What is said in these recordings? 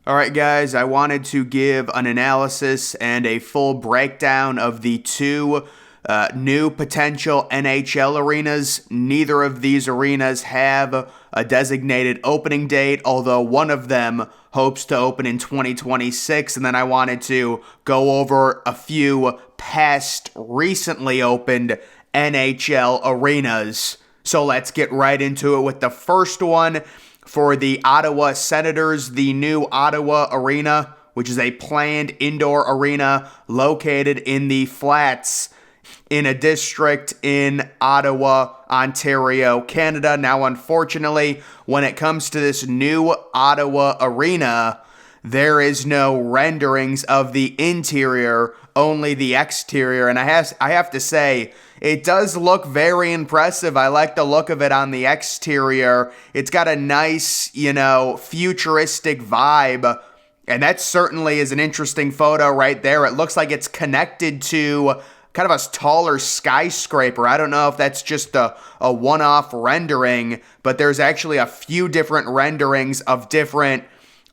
All right, guys, I wanted to give an analysis and a full breakdown of the two new potential NHL arenas. Neither of these arenas have a designated opening date, although one of them hopes to open in 2026. And then I wanted to go over a few past recently opened NHL arenas. So let's get right into it with the first one. For the Ottawa Senators, the new Ottawa Arena, which is a planned indoor arena located in the Flats in a district in Ottawa, Ontario, Canada. Now, unfortunately, when it comes to this new Ottawa Arena, there is no renderings of the interior, only the exterior. And I have to say, it does look very impressive. I like the look of it on the exterior. It's got a nice, futuristic vibe. And that certainly is an interesting photo right there. It looks like it's connected to kind of a taller skyscraper. I don't know if that's just a one-off rendering, but there's actually a few different renderings of different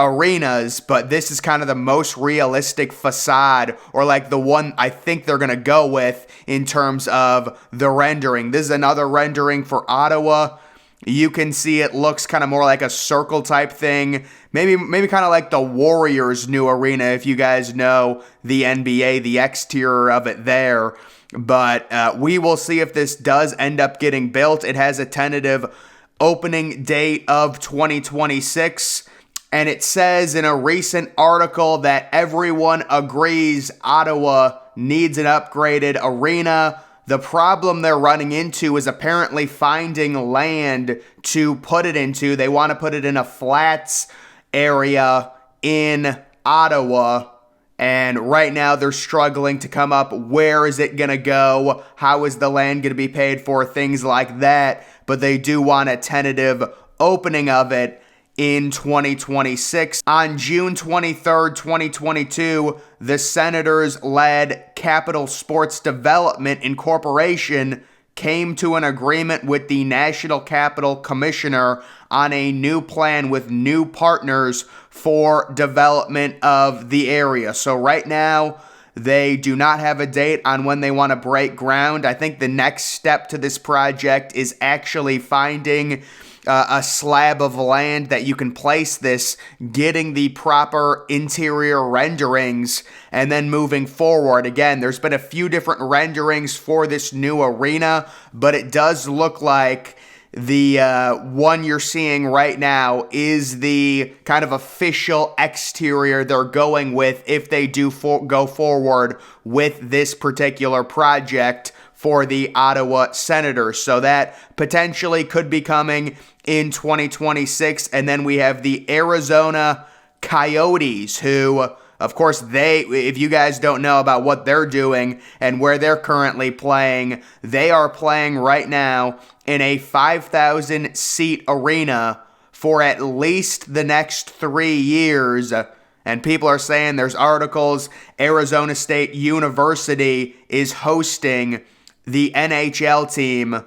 arenas, but this is kind of the most realistic facade, or like the one I think they're going to go with in terms of the rendering. This is another rendering for Ottawa. You can see it looks kind of more like a circle type thing. Maybe kind of like the Warriors' new arena, if you guys know the NBA, the exterior of it there. But we will see if this does end up getting built. It has a tentative opening date of 2026. And it says in a recent article that everyone agrees Ottawa needs an upgraded arena. The problem they're running into is apparently finding land to put it into. They want to put it in a flats area in Ottawa. And right now they're struggling to come up, where is it going to go? How is the land going to be paid for? Things like that. But they do want a tentative opening of it in 2026. On June 23rd, 2022, the Senators-led Capital Sports Development Incorporation came to an agreement with the National Capital Commissioner on a new plan with new partners for development of the area. So right now, they do not have a date on when they want to break ground. I think the next step to this project is actually finding a slab of land that you can place this, getting the proper interior renderings, and then moving forward. Again, there's been a few different renderings for this new arena, but it does look like the one you're seeing right now is the kind of official exterior they're going with if they do go forward with this particular project for the Ottawa Senators. So that potentially could be coming in 2026. And then we have the Arizona Coyotes, who, of course, if you guys don't know about what they're doing and where they're currently playing, they are playing right now in a 5,000 seat arena for at least the next 3 years. And people are saying, there's articles, Arizona State University is hosting the NHL team,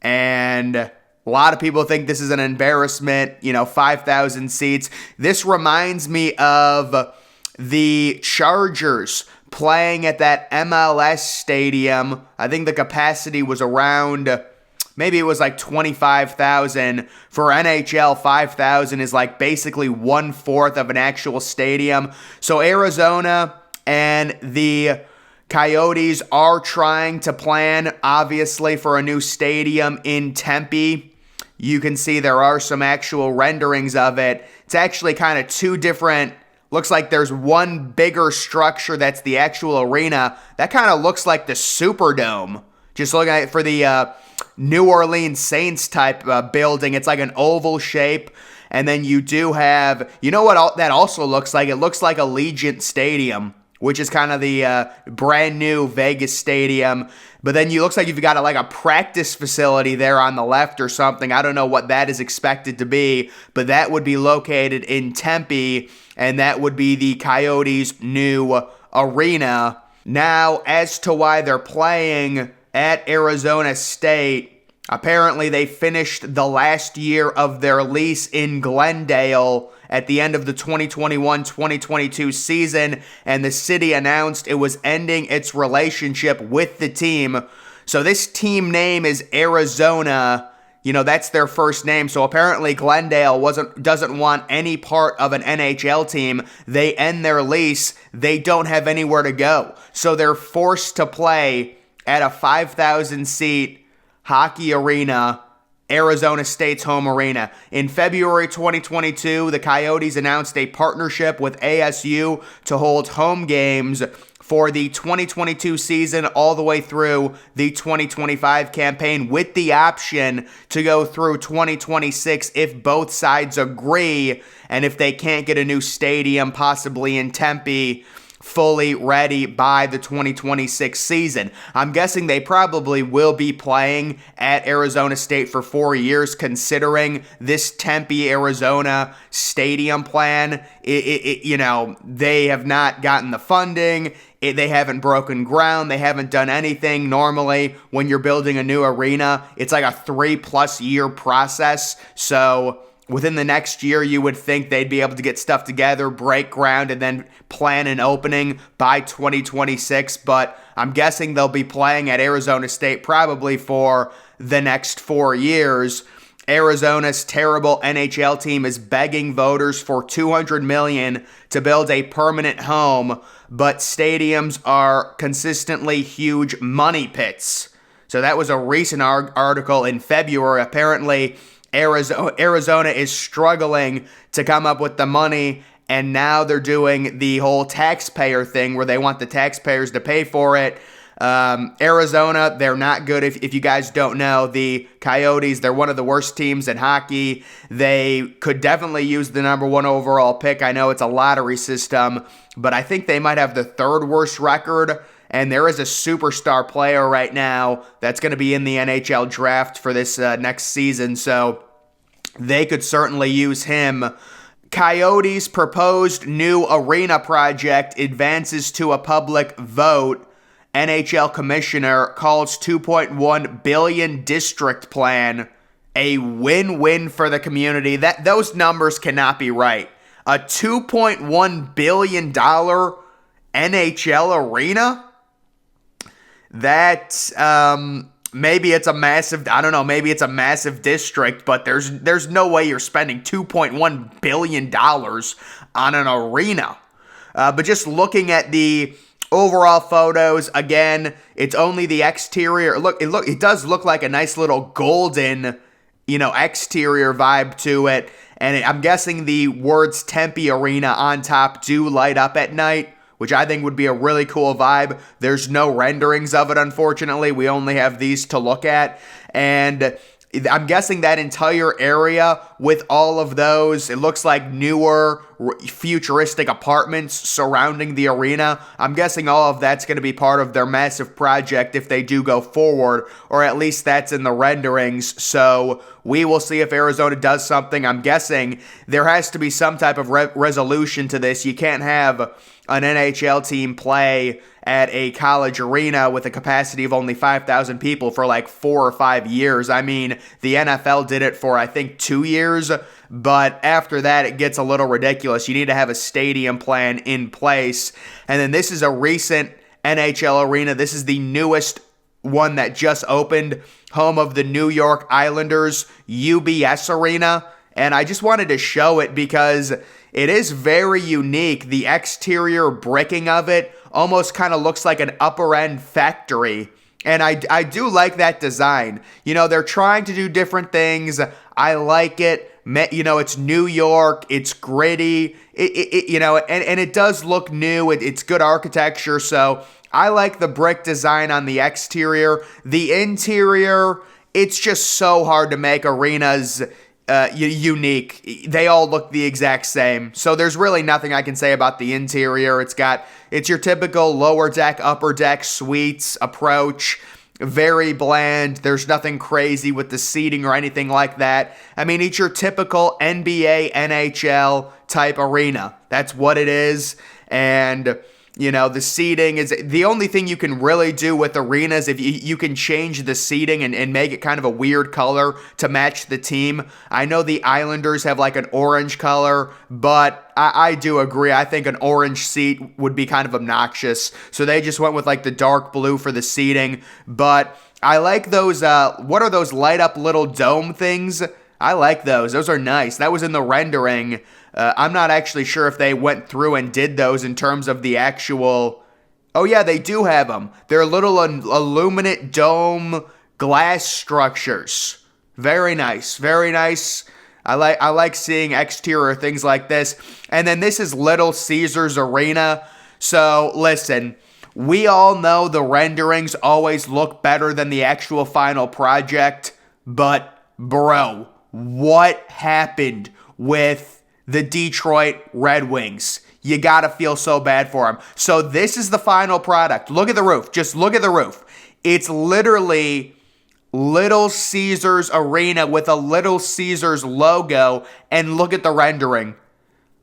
and a lot of people think this is an embarrassment, 5,000 seats. This reminds me of the Chargers playing at that MLS stadium. I think the capacity was around, maybe it was like 25,000. For NHL, 5,000 is like basically 1/4 of an actual stadium. So Arizona and the Coyotes are trying to plan, obviously, for a new stadium in Tempe. You can see there are some actual renderings of it. It's actually kind of two different, looks like there's one bigger structure that's the actual arena. That kind of looks like the Superdome. Just looking at it for the New Orleans Saints type building. It's like an oval shape. And then you do have, what that also looks like? It looks like Allegiant Stadium, which is kind of the brand new Vegas stadium. But then it looks like you've got a practice facility there on the left or something. I don't know what that is expected to be, but that would be located in Tempe, and that would be the Coyotes' new arena. Now, as to why they're playing at Arizona State, apparently they finished the last year of their lease in Glendale at the end of the 2021-2022 season, and the city announced it was ending its relationship with the team. So this team name is Arizona. That's their first name. So apparently Glendale doesn't want any part of an NHL team. They end their lease. They don't have anywhere to go. So they're forced to play at a 5,000-seat hockey arena, Arizona State's home arena. In February 2022, the Coyotes announced a partnership with ASU to hold home games for the 2022 season all the way through the 2025 campaign, with the option to go through 2026 if both sides agree, and if they can't get a new stadium, possibly in Tempe, fully ready by the 2026 season. I'm guessing they probably will be playing at Arizona State for 4 years, considering this Tempe, Arizona stadium plan. They have not gotten the funding. They haven't broken ground. They haven't done anything. Normally, when you're building a new arena, it's like a 3+ year process. So within the next year, you would think they'd be able to get stuff together, break ground, and then plan an opening by 2026. But I'm guessing they'll be playing at Arizona State probably for the next 4 years. Arizona's terrible NHL team is begging voters for $200 million to build a permanent home, but stadiums are consistently huge money pits. So that was a recent article in February. Apparently, Arizona is struggling to come up with the money, and now they're doing the whole taxpayer thing where they want the taxpayers to pay for it. Arizona, they're not good. If you guys don't know, the Coyotes, they're one of the worst teams in hockey. They could definitely use the number 1 overall pick. I know it's a lottery system, but I think they might have the 3rd worst record. And there is a superstar player right now that's going to be in the NHL draft for this next season, so they could certainly use him. Coyotes' proposed new arena project advances to a public vote. NHL commissioner calls $2.1 billion district plan a win-win for the community. Those numbers cannot be right. A $2.1 billion NHL arena? That maybe it's a massive, I don't know, maybe it's a massive district, but there's no way you're spending $2.1 billion on an arena. But just looking at the overall photos, again, it's only the exterior. It does look like a nice little golden, exterior vibe to it. And I'm guessing the words Tempe Arena on top do light up at night, which I think would be a really cool vibe. There's no renderings of it, unfortunately. We only have these to look at. And I'm guessing that entire area with all of those, it looks like newer, futuristic apartments surrounding the arena. I'm guessing all of that's going to be part of their massive project if they do go forward, or at least that's in the renderings. So we will see if Arizona does something. I'm guessing there has to be some type of resolution to this. You can't have an NHL team play at a college arena with a capacity of only 5,000 people for like 4 or 5 years. I mean, the NFL did it for, I think, 2 years, but after that, it gets a little ridiculous. You need to have a stadium plan in place. And then this is a recent NHL arena. This is the newest one that just opened, home of the New York Islanders UBS Arena. And I just wanted to show it because it is very unique. The exterior bricking of it almost kind of looks like an upper-end factory. And I do like that design. They're trying to do different things. I like it. It's New York. It's gritty. And it does look new. It's good architecture. So I like the brick design on the exterior. The interior, it's just so hard to make arenas unique. They all look the exact same. So there's really nothing I can say about the interior. It's your typical lower deck, upper deck suites approach. Very bland. There's nothing crazy with the seating or anything like that. I mean, it's your typical NBA, NHL type arena. That's what it is. And You know, the seating is the only thing you can really do with arenas. If you can change the seating and make it kind of a weird color to match the team. I know the Islanders have like an orange color, but I do agree. I think an orange seat would be kind of obnoxious. So they just went with like the dark blue for the seating. But I like those, what are those light up little dome things? I like those. Those are nice. That was in the rendering. I'm not actually sure if they went through and did those in terms of the actual... Oh, yeah, they do have them. They're little illuminate dome glass structures. Very nice. Very nice. I like seeing exterior things like this. And then this is Little Caesars Arena. So, listen, we all know the renderings always look better than the actual final project. But, bro, what happened with the Detroit Red Wings? You gotta feel so bad for them. So this is the final product. Look at the roof. Just look at the roof. It's literally Little Caesars Arena with a Little Caesars logo, and look at the rendering.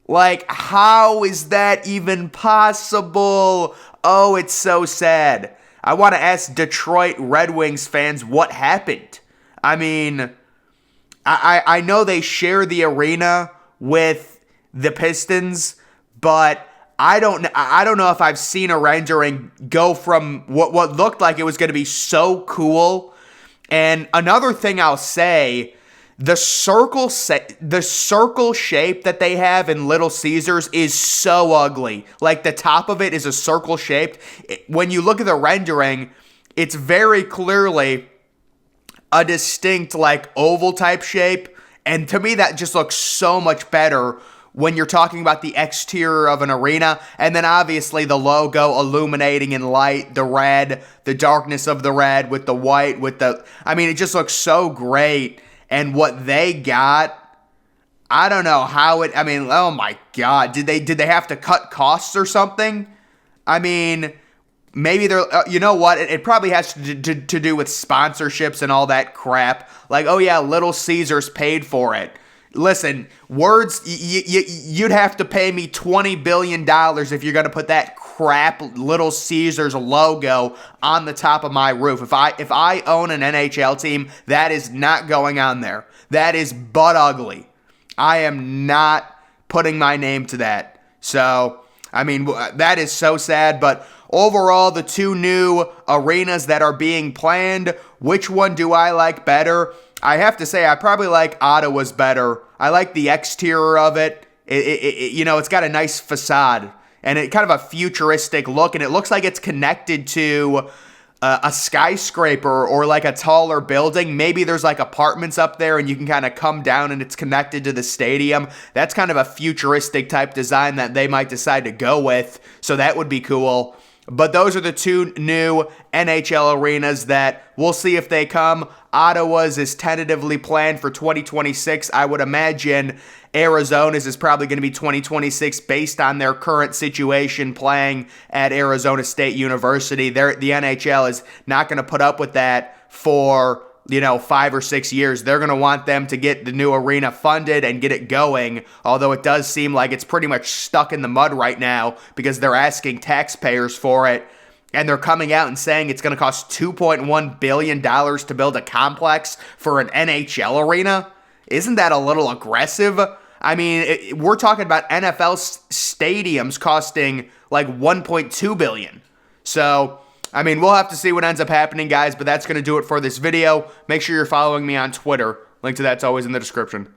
Like, how is that even possible? Oh, it's so sad. I want to ask Detroit Red Wings fans what happened. I mean, I know they share the arena with the Pistons, but I don't know if I've seen a rendering go from what looked like it was going to be so cool. And another thing I'll say, the circle shape that they have in Little Caesars is so ugly. Like, the top of it is a circle shaped. When you look at the rendering, it's very clearly a distinct like oval type shape. And to me, that just looks so much better when you're talking about the exterior of an arena. And then obviously the logo illuminating in light, the red, the darkness of the red with the white, I mean, it just looks so great. And what they got, I don't know how oh my God, did they have to cut costs or something? I mean, maybe they're, you know what? It probably has to do with sponsorships and all that crap. Like, oh yeah, Little Caesars paid for it. Listen, words, you'd have to pay me $20 billion if you're going to put that crap Little Caesars logo on the top of my roof. If I own an NHL team, that is not going on there. That is butt ugly. I am not putting my name to that. So, I mean, that is so sad, but overall, the two new arenas that are being planned, which one do I like better? I have to say, I probably like Ottawa's better. I like the exterior of it. It's got a nice facade and it kind of a futuristic look, and it looks like it's connected to a skyscraper or like a taller building. Maybe there's like apartments up there and you can kind of come down and it's connected to the stadium. That's kind of a futuristic type design that they might decide to go with. So that would be cool. But those are the two new NHL arenas that we'll see if they come. Ottawa's is tentatively planned for 2026. I would imagine Arizona's is probably going to be 2026 based on their current situation playing at Arizona State University. The NHL is not going to put up with that for 5 or 6 years. They're going to want them to get the new arena funded and get it going, although it does seem like it's pretty much stuck in the mud right now because they're asking taxpayers for it, and they're coming out and saying it's going to cost $2.1 billion to build a complex for an NHL arena. Isn't that a little aggressive? I mean, we're talking about NFL stadiums costing like $1.2 billion. So, I mean, we'll have to see what ends up happening, guys, but that's going to do it for this video. Make sure you're following me on Twitter. Link to that's always in the description.